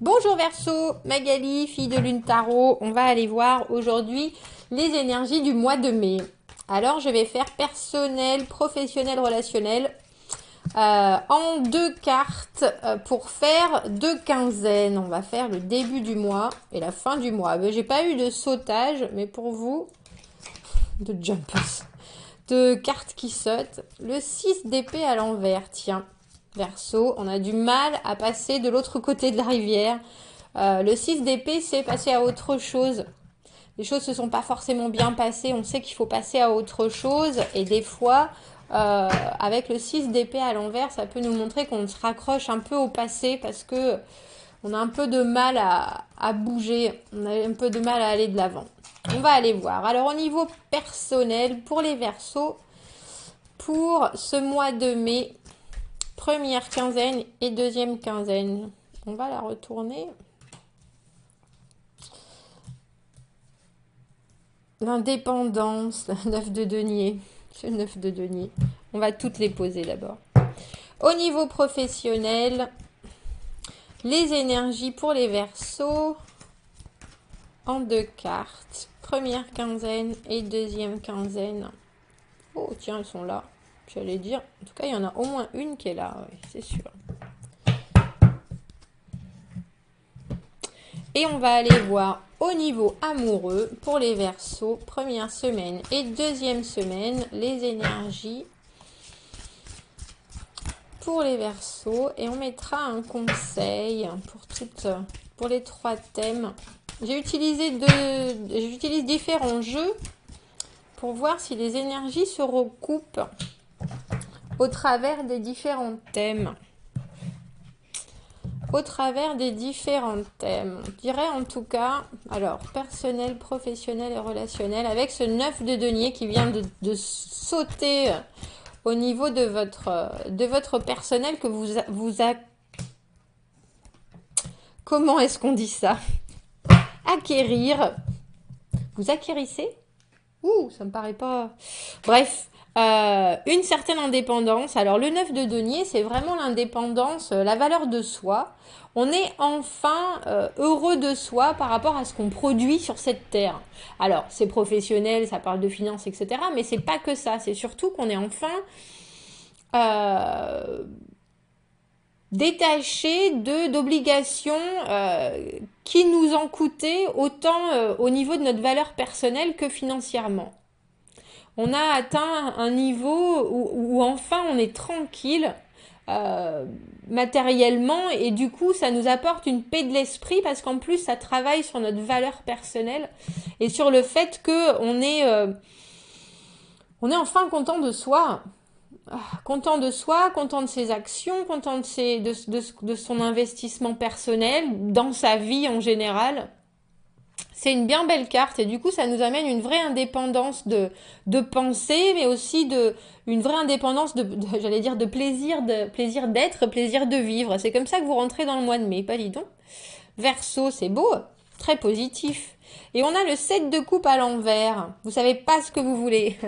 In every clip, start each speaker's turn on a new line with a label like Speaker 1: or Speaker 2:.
Speaker 1: Bonjour Verseau, Magali, fille de Lune Tarot. On va aller voir aujourd'hui les énergies du mois de mai. Alors je vais faire personnel, professionnel, relationnel en deux cartes pour faire deux quinzaines. On va faire le début du mois et la fin du mois. J'ai pas eu de sautage, mais pour vous, de jumpers, de cartes qui sautent. Le 6 d'épée à l'envers, tiens. Verseau, on a du mal à passer de l'autre côté de la rivière. Le 6 d'épée, c'est passer à autre chose. Les choses ne se sont pas forcément bien passées. On sait qu'il faut passer à autre chose. Et des fois, avec le 6 d'épée à l'envers, ça peut nous montrer qu'on se raccroche un peu au passé parce que on a un peu de mal à bouger. On a un peu de mal à aller de l'avant. On va aller voir. Alors, au niveau personnel, pour les Verseaux, pour ce mois de mai, première quinzaine et deuxième quinzaine. On va la retourner. L'indépendance, le 9 de denier. Ce 9 de denier. On va toutes les poser d'abord. Au niveau professionnel, les énergies pour les Verseaux en deux cartes. Première quinzaine et deuxième quinzaine. Oh tiens, elles sont là. J'allais dire, en tout cas, il y en a au moins une qui est là, oui, c'est sûr. Et on va aller voir au niveau amoureux pour les Verseaux, première semaine et deuxième semaine, les énergies pour les Verseaux. Et on mettra un conseil pour les trois thèmes. J'utilise différents jeux pour voir si les énergies se recoupent au travers des différents thèmes. Je dirais en tout cas, alors, personnel, professionnel et relationnel, avec ce 9 de denier qui vient de sauter au niveau de votre personnel que vous a... Comment est-ce qu'on dit ça? Acquérir. Vous acquérissez? Ouh, ça me paraît pas... Bref, une certaine indépendance. Alors, le 9 de denier, c'est vraiment l'indépendance, la valeur de soi. On est enfin heureux de soi par rapport à ce qu'on produit sur cette terre. Alors, c'est professionnel, ça parle de finances, etc. Mais c'est pas que ça. C'est surtout qu'on est enfin détaché d'obligations qui nous ont coûté autant au niveau de notre valeur personnelle que financièrement. On a atteint un niveau où enfin on est tranquille matériellement et du coup ça nous apporte une paix de l'esprit parce qu'en plus ça travaille sur notre valeur personnelle et sur le fait que on est enfin content de soi. Content de soi, content de ses actions, content de son investissement personnel, dans sa vie en général. C'est une bien belle carte et du coup ça nous amène une vraie indépendance de pensée, mais aussi une vraie indépendance j'allais dire de plaisir d'être, plaisir de vivre. C'est comme ça que vous rentrez dans le mois de mai, pas dis donc. Verseau, c'est beau, très positif. Et on a le 7 de coupe à l'envers. Vous savez pas ce que vous voulez.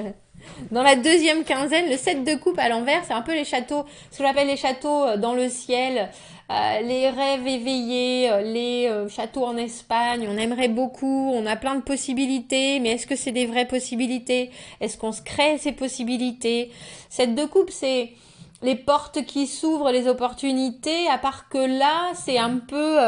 Speaker 1: Dans la deuxième quinzaine, le 7 de coupe à l'envers, c'est un peu les châteaux, ce que j'appelle les châteaux dans le ciel, les rêves éveillés, les châteaux en Espagne. On aimerait beaucoup, on a plein de possibilités, mais est-ce que c'est des vraies possibilités? Est-ce qu'on se crée ces possibilités? 7 de coupe, c'est les portes qui s'ouvrent, les opportunités, à part que là, c'est un peu...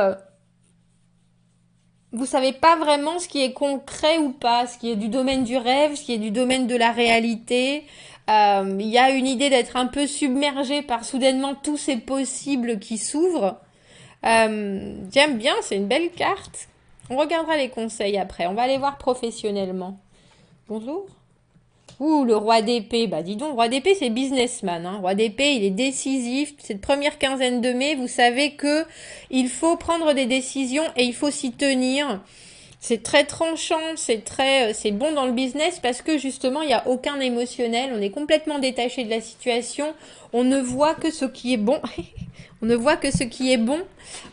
Speaker 1: vous savez pas vraiment ce qui est concret ou pas, ce qui est du domaine du rêve, ce qui est du domaine de la réalité. Il y a une idée d'être un peu submergé par soudainement tous ces possibles qui s'ouvrent. J'aime bien, c'est une belle carte. On regardera les conseils après. On va aller voir professionnellement. Bonjour. Ouh, le roi d'épée. Bah dis donc, roi d'épée, c'est businessman. Hein. Roi d'épée, il est décisif. Cette première quinzaine de mai, vous savez que il faut prendre des décisions et il faut s'y tenir. C'est très tranchant, c'est bon dans le business parce que justement, il n'y a aucun émotionnel. On est complètement détaché de la situation. On ne voit que ce qui est bon. On ne voit que ce qui est bon,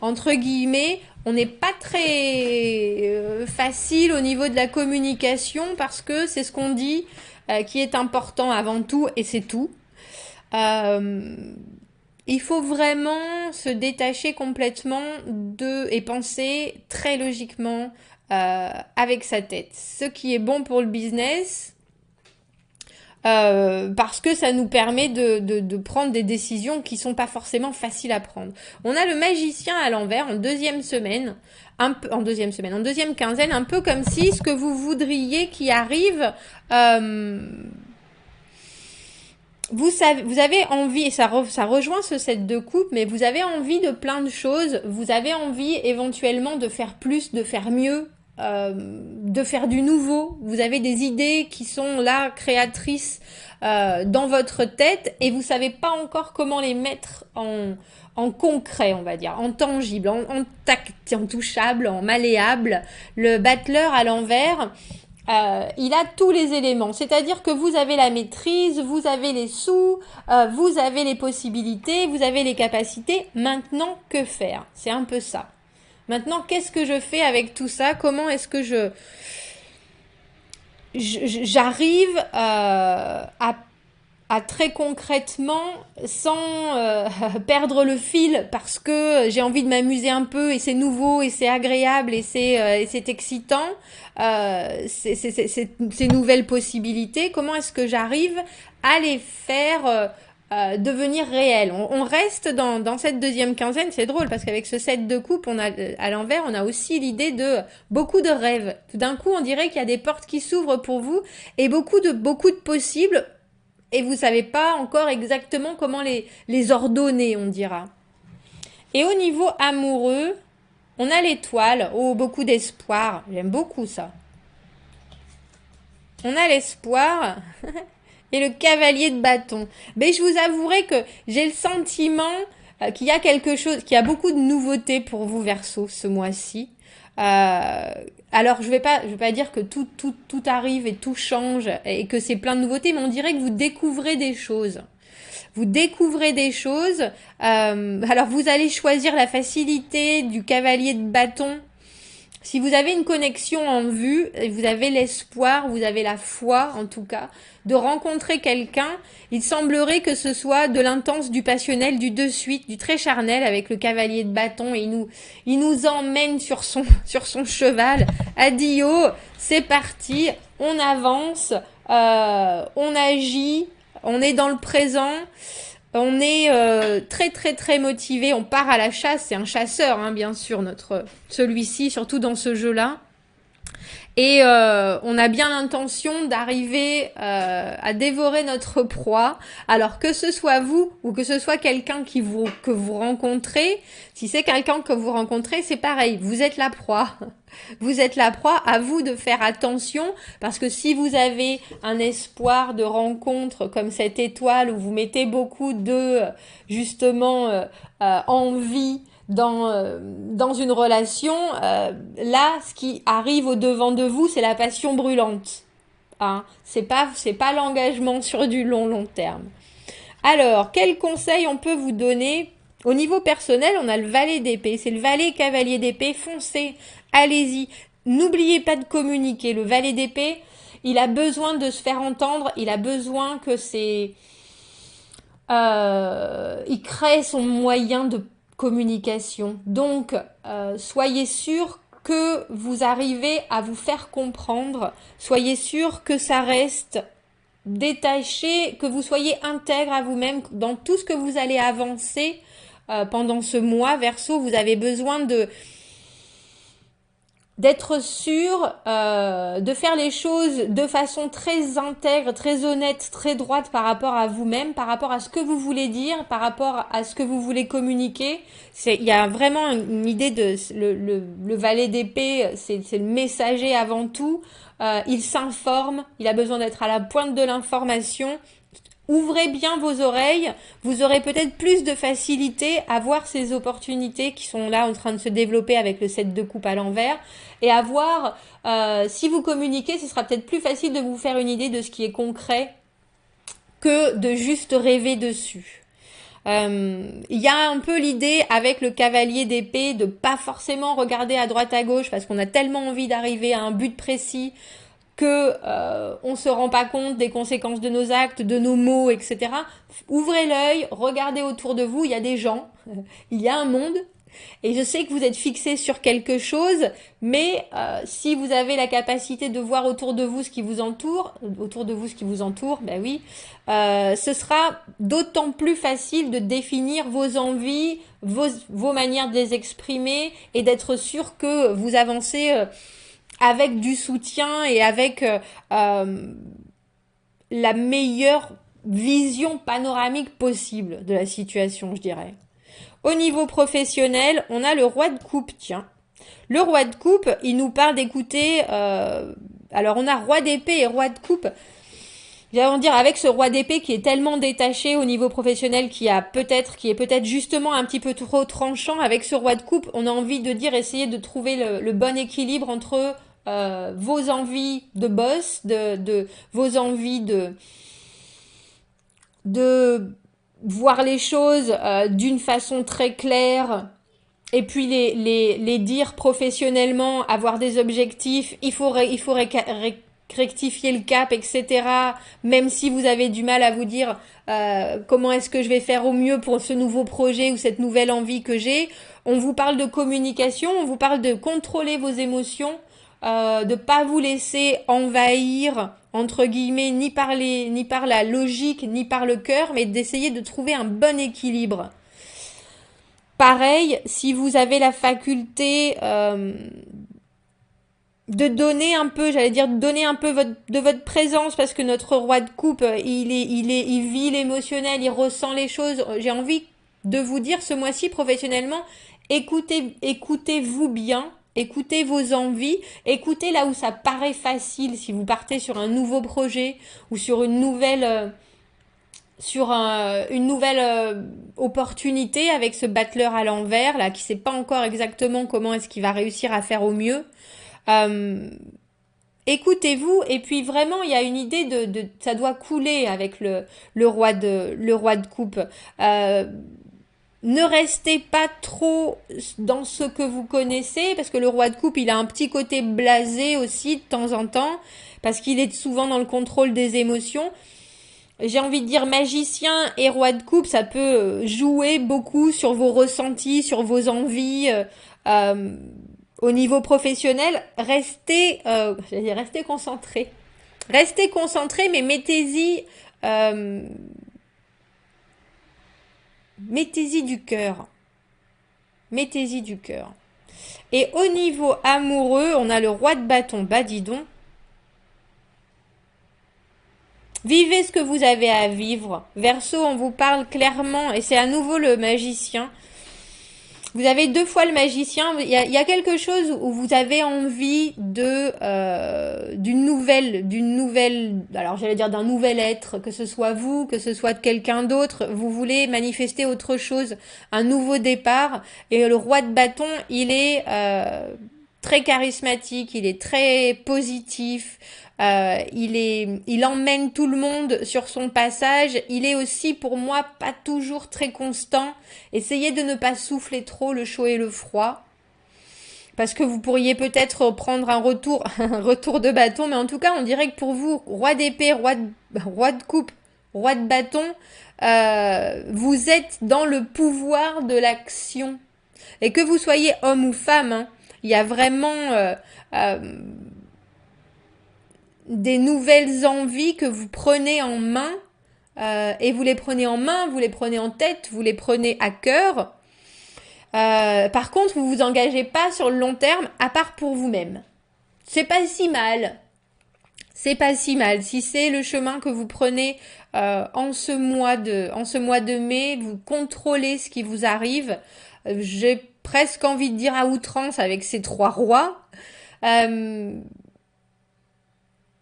Speaker 1: entre guillemets. On n'est pas très facile au niveau de la communication parce que c'est ce qu'on dit qui est important avant tout et c'est tout. il faut vraiment se détacher complètement et penser très logiquement avec sa tête. Ce qui est bon pour le business, parce que ça nous permet de prendre des décisions qui sont pas forcément faciles à prendre. On a le magicien à l'envers en deuxième semaine, en deuxième quinzaine, un peu comme si ce que vous voudriez qui arrive, vous avez envie, et ça rejoint ce set de coupe, mais vous avez envie de plein de choses, vous avez envie éventuellement de faire plus, de faire mieux, de faire du nouveau, vous avez des idées qui sont là, créatrices dans votre tête, et vous savez pas encore comment les mettre en concret, on va dire, en tangible, en touchable, en malléable. Le battleur à l'envers, il a tous les éléments, c'est-à-dire que vous avez la maîtrise, vous avez les sous, vous avez les possibilités, vous avez les capacités. Maintenant, que faire? C'est un peu ça. Maintenant, qu'est-ce que je fais avec tout ça? Comment est-ce que j'arrive à très concrètement, sans perdre le fil, parce que j'ai envie de m'amuser un peu et c'est nouveau et c'est agréable et c'est excitant, ces nouvelles possibilités, comment est-ce que j'arrive à les faire devenir réelles? On reste dans cette deuxième quinzaine, c'est drôle parce qu'avec ce set de coupe, on a à l'envers, on a aussi l'idée de beaucoup de rêves. Tout d'un coup, on dirait qu'il y a des portes qui s'ouvrent pour vous et beaucoup de possibles, et vous savez pas encore exactement comment les ordonner, on dira. Et au niveau amoureux, on a l'étoile, oh, beaucoup d'espoir, j'aime beaucoup ça. On a l'espoir et le cavalier de bâton. Mais je vous avouerai que j'ai le sentiment qu'il y a quelque chose, qu'il y a beaucoup de nouveautés pour vous, Verseau, ce mois-ci. Alors je vais pas dire que tout arrive et tout change et que c'est plein de nouveautés, mais on dirait que vous découvrez des choses. Vous découvrez des choses. Alors vous allez choisir la facilité du cavalier de bâton. Si vous avez une connexion en vue, vous avez l'espoir, vous avez la foi en tout cas, de rencontrer quelqu'un, il semblerait que ce soit de l'intense, du passionnel, du de suite, du très charnel avec le cavalier de bâton, et il nous emmène sur son cheval. Adio, c'est parti, on avance, on agit, on est dans le présent. On est très très très motivé, on part à la chasse, c'est un chasseur hein, bien sûr celui-ci, surtout dans ce jeu-là. Et on a bien l'intention d'arriver à dévorer notre proie. Alors que ce soit vous ou que ce soit quelqu'un que vous rencontrez, si c'est quelqu'un que vous rencontrez, c'est pareil, vous êtes la proie. Vous êtes la proie, à vous de faire attention, parce que si vous avez un espoir de rencontre comme cette étoile où vous mettez beaucoup de justement envie dans une relation, là ce qui arrive au devant de vous, c'est la passion brûlante. Hein, c'est pas l'engagement sur du long terme. Alors, quel conseil on peut vous donner? Au niveau personnel, on a le valet d'épée. C'est le valet cavalier d'épée. Foncez, allez-y. N'oubliez pas de communiquer. Le valet d'épée, il a besoin de se faire entendre. Il a besoin que il crée son moyen de communication. Donc, soyez sûr que vous arrivez à vous faire comprendre. Soyez sûr que ça reste détaché, que vous soyez intègre à vous-même dans tout ce que vous allez avancer pendant ce mois. Verseau, vous avez besoin d'être sûr de faire les choses de façon très intègre, très honnête, très droite par rapport à vous-même, par rapport à ce que vous voulez dire, par rapport à ce que vous voulez communiquer. Il y a vraiment une idée de le valet d'épée, c'est le messager avant tout. Il s'informe, il a besoin d'être à la pointe de l'information. Ouvrez bien vos oreilles, vous aurez peut-être plus de facilité à voir ces opportunités qui sont là en train de se développer avec le set de coupe à l'envers, et à voir, si vous communiquez, ce sera peut-être plus facile de vous faire une idée de ce qui est concret que de juste rêver dessus. Il y a un peu l'idée avec le cavalier d'épée de pas forcément regarder à droite à gauche parce qu'on a tellement envie d'arriver à un but précis que on se rend pas compte des conséquences de nos actes, de nos mots, etc. Ouvrez l'œil, regardez autour de vous, il y a des gens, il y a un monde. Et je sais que vous êtes fixé sur quelque chose, mais si vous avez la capacité de voir autour de vous ce qui vous entoure, ben oui, ce sera d'autant plus facile de définir vos envies, vos manières de les exprimer et d'être sûr que vous avancez avec du soutien et avec la meilleure vision panoramique possible de la situation, je dirais. Au niveau professionnel, on a le roi de coupe, tiens. Le roi de coupe, il nous parle d'écouter... alors on a roi d'épée et roi de coupe. J'allais dire, avec ce roi d'épée qui est tellement détaché au niveau professionnel, qui est peut-être justement un petit peu trop tranchant, avec ce roi de coupe, on a envie de dire, essayer de trouver le bon équilibre entre vos envies de boss, vos envies de voir les choses d'une façon très claire et puis les dire professionnellement, avoir des objectifs, il faut rectifier le cap, etc. Même si vous avez du mal à vous dire comment est-ce que je vais faire au mieux pour ce nouveau projet ou cette nouvelle envie que j'ai. On vous parle de communication, on vous parle de contrôler vos émotions, de pas vous laisser envahir entre guillemets ni par la logique ni par le cœur, mais d'essayer de trouver un bon équilibre. Pareil, si vous avez la faculté de donner un peu, j'allais dire, de donner un peu de votre présence, parce que notre roi de coupe, il vit l'émotionnel, il ressent les choses. J'ai envie de vous dire ce mois-ci professionnellement, écoutez-vous bien. Écoutez vos envies, écoutez là où ça paraît facile, si vous partez sur un nouveau projet ou sur une nouvelle opportunité avec ce battleur à l'envers là qui sait pas encore exactement comment est-ce qu'il va réussir à faire au mieux. Écoutez-vous et puis vraiment il y a une idée de ça doit couler avec le roi de coupe. Ne restez pas trop dans ce que vous connaissez, parce que le roi de coupe, il a un petit côté blasé aussi de temps en temps, parce qu'il est souvent dans le contrôle des émotions. J'ai envie de dire magicien et roi de coupe, ça peut jouer beaucoup sur vos ressentis, sur vos envies. Au niveau professionnel, restez concentré. Restez concentré, mais mettez-y du cœur. Mettez-y du cœur. Et au niveau amoureux, on a le roi de bâton. Bah dis donc. Vivez ce que vous avez à vivre. Verseau, on vous parle clairement, et c'est à nouveau le magicien. Vous avez deux fois le magicien. Il y a quelque chose où vous avez envie d'une nouvelle, alors j'allais dire d'un nouvel être, que ce soit vous, que ce soit quelqu'un d'autre. Vous voulez manifester autre chose, un nouveau départ. Et le roi de bâton, il est très charismatique, il est très positif. Il emmène tout le monde sur son passage. Il est aussi pour moi pas toujours très constant. Essayez de ne pas souffler trop le chaud et le froid. Parce que vous pourriez peut-être prendre un retour de bâton. Mais en tout cas, on dirait que pour vous, roi d'épée, roi de coupe, roi de bâton, vous êtes dans le pouvoir de l'action. Et que vous soyez homme ou femme, hein, il y a vraiment... des nouvelles envies que vous prenez en main et vous les prenez en main, vous les prenez en tête, vous les prenez à cœur. Par contre, vous vous engagez pas sur le long terme à part pour vous-même. C'est pas si mal. C'est pas si mal. Si c'est le chemin que vous prenez en ce mois de mai, vous contrôlez ce qui vous arrive. J'ai presque envie de dire à outrance avec ces trois rois.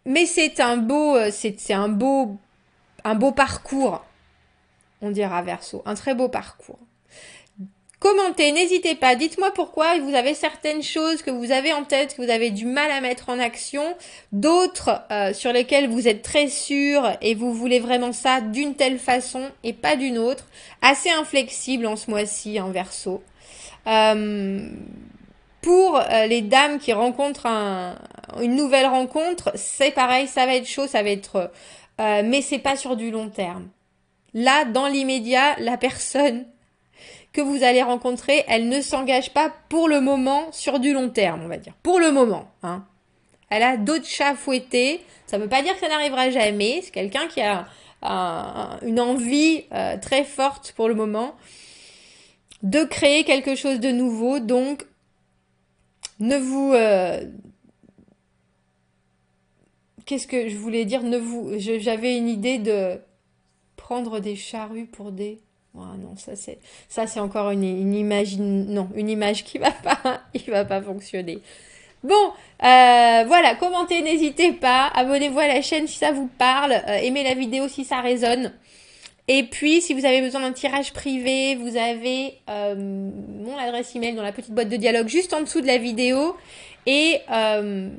Speaker 1: Mais c'est un beau parcours, on dira Verseau, un très beau parcours. Commentez, n'hésitez pas, dites-moi pourquoi vous avez certaines choses que vous avez en tête, que vous avez du mal à mettre en action, d'autres sur lesquelles vous êtes très sûr et vous voulez vraiment ça d'une telle façon et pas d'une autre. Assez inflexible en ce mois-ci en Verseau. Pour les dames qui rencontrent une nouvelle rencontre, c'est pareil, ça va être chaud, ça va être... mais c'est pas sur du long terme. Là, dans l'immédiat, la personne que vous allez rencontrer, elle ne s'engage pas pour le moment sur du long terme, on va dire. Pour le moment, hein. Elle a d'autres chats à fouetter. Ça ne veut pas dire que ça n'arrivera jamais. C'est quelqu'un qui a une envie très forte pour le moment de créer quelque chose de nouveau. Donc, ne vous... qu'est-ce que je voulais dire? J'avais une idée de prendre des charrues pour des... Oh non, ça c'est encore une image... Non, une image qui va pas fonctionner. Bon, voilà, commentez, n'hésitez pas, abonnez-vous à la chaîne si ça vous parle, aimez la vidéo si ça résonne. Et puis, si vous avez besoin d'un tirage privé, vous avez mon adresse email dans la petite boîte de dialogue juste en dessous de la vidéo. Et un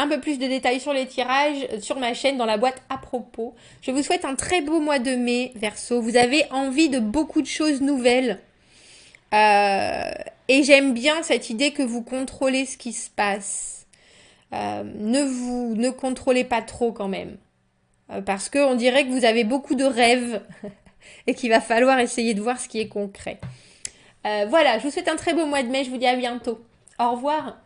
Speaker 1: peu plus de détails sur les tirages sur ma chaîne dans la boîte à propos. Je vous souhaite un très beau mois de mai, Verseau. Vous avez envie de beaucoup de choses nouvelles. Et j'aime bien cette idée que vous contrôlez ce qui se passe. Ne contrôlez pas trop quand même. Parce qu'on dirait que vous avez beaucoup de rêves et qu'il va falloir essayer de voir ce qui est concret. Voilà, je vous souhaite un très beau mois de mai. Je vous dis à bientôt. Au revoir.